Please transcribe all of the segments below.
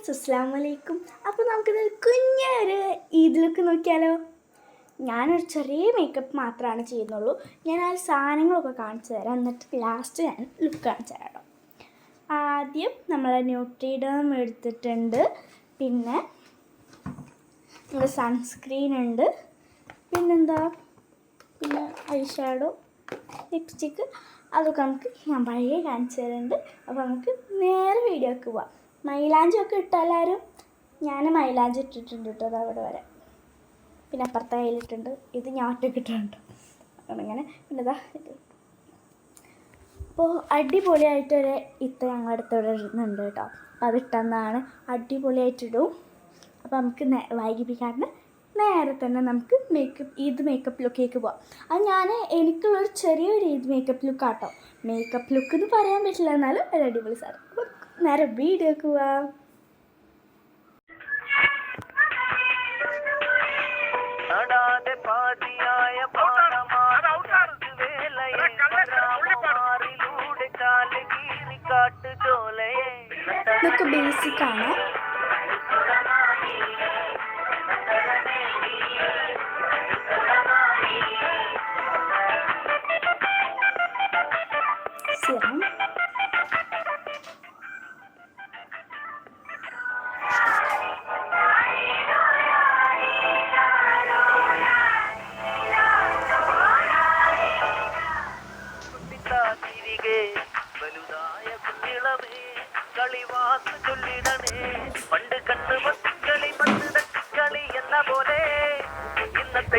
Friends, അസ്സലാമു അലൈക്കും. അപ്പോൾ നമുക്കിത് കുഞ്ഞൊരു ഈദിലൊക്കെ നോക്കിയാലോ. ഞാനൊരു ചെറിയ മേക്കപ്പ് മാത്രമാണ് ചെയ്യുന്നുള്ളൂ. ഞാൻ ആ സാധനങ്ങളൊക്കെ കാണിച്ചു തരാം, എന്നിട്ട് ലാസ്റ്റ് ഞാൻ ലുക്ക് കാണിച്ചു തരാം കേട്ടോ. ആദ്യം നമ്മൾ ന്യൂട്രിഡേം എടുത്തിട്ടുണ്ട്, പിന്നെ നമ്മുടെ സൺസ്ക്രീൻ ഉണ്ട്, പിന്നെ ഐ ഷാഡോ, ലിപ്സ്റ്റിക്ക്, അതൊക്കെ നമുക്ക് ഞാൻ പഴയ കാണിച്ചു തരുന്നുണ്ട്. അപ്പോൾ നമുക്ക് നേരെ വീഡിയോക്ക് പോവാം. മൈലാഞ്ചി ഒക്കെ ഇട്ടാലും ഞാൻ മൈലാഞ്ചി ഇട്ടിട്ടുണ്ട് കേട്ടോ, അത് അവിടെ വരെ. പിന്നെ അപ്പുറത്തെ കയ്യിലിട്ടുണ്ട്, ഇത് ഞാൻ ഒറ്റയ്ക്ക് ഇട്ടിട്ടുണ്ട് അങ്ങനെ. പിന്നെ ഇതാ ഇത്. അപ്പോൾ അടിപൊളിയായിട്ടൊരു ഞങ്ങളുടെ അടുത്ത് ഇവിടെ ഇടുന്നുണ്ട് കേട്ടോ, അപ്പോൾ അതിട്ടെന്നാണ് അടിപൊളിയായിട്ടിടും. അപ്പോൾ നമുക്ക് വൈകിപ്പിക്കാണ്ട് നേരെ തന്നെ നമുക്ക് മേക്കപ്പ് ലുക്കിലേക്ക് പോവാം. അത് എനിക്കുള്ളൊരു ചെറിയൊരു മേക്കപ്പ് ലുക്കാട്ടോ. മേക്കപ്പ് ലുക്ക് എന്ന് പറയാൻ പറ്റില്ല, എന്നാലും ഒരു അടിപൊളി സാധനം. അപ്പോൾ നേരെ വീഡിയോക്ക് പോവാം. ഇതൊക്കെ ബേസിക്കാണ്. സിറം, പണ്ട് കണ്ട് കളി കളി എന്ന പോലെ ഇന്നത്തെ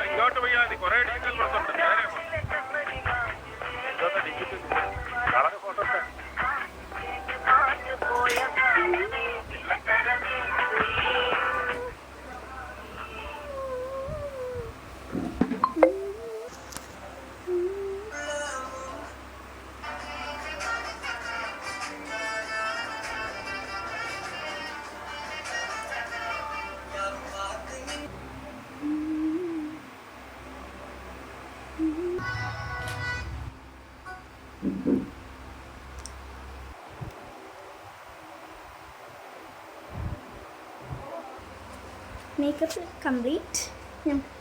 ഇങ്ങോട്ട് പോയാൽ മതി. കുറെ ഡിജിറ്റൽ മേക്കപ്പ് കംപ്ലീറ്റ്. നമുക്ക്